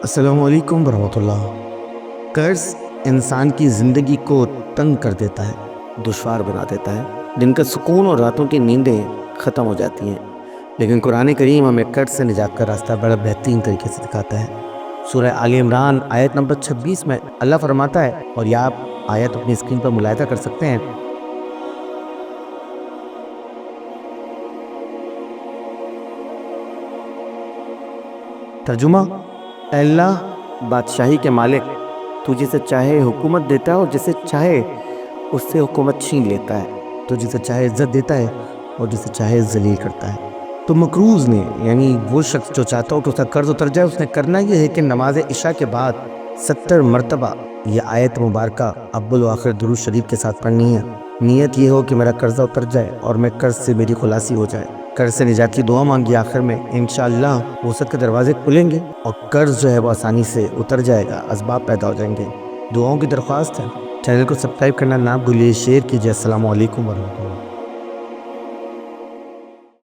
السلام علیکم ورحمۃ اللہ۔ قرض انسان کی زندگی کو تنگ کر دیتا ہے، دشوار بنا دیتا ہے، دن کا سکون اور راتوں کی نیندیں ختم ہو جاتی ہیں۔ لیکن قرآن کریم ہمیں قرض سے نجات کا راستہ بڑا بہترین طریقے سے دکھاتا ہے۔ سورہ آل عمران آیت نمبر 26 میں اللہ فرماتا ہے، اور یہ آپ آیت اپنی اسکرین پر ملاحظہ کر سکتے ہیں۔ ترجمہ: اے اللہ، بادشاہی کے مالک، تو جسے چاہے حکومت دیتا ہے اور جسے چاہے اس سے حکومت چھین لیتا ہے، تو جسے چاہے عزت دیتا ہے اور جسے چاہے ذلیل کرتا ہے۔ تو مقروض نے، یعنی وہ شخص جو چاہتا ہو کہ اس کا قرض اتر جائے، اس نے کرنا یہ ہے کہ نماز عشاء کے بعد 70 مرتبہ یہ آیت مبارکہ اول و آخر درود شریف کے ساتھ پڑھنی ہے۔ نیت یہ ہو کہ میرا قرضہ اتر جائے اور میں قرض سے میری خلاصی ہو جائے۔ قرض سے نجات کی دعا مانگی، آخر میں انشاءاللہ وسعت کے دروازے کھلیں گے اور قرض جو ہے وہ آسانی سے اتر جائے گا، اسباب پیدا ہو جائیں گے۔ دعاؤں کی درخواست ہے، چینل کو سبسکرائب کرنا نہ بھولیے، شیئر کیجیے۔ السلام علیکم ورحمۃ اللہ۔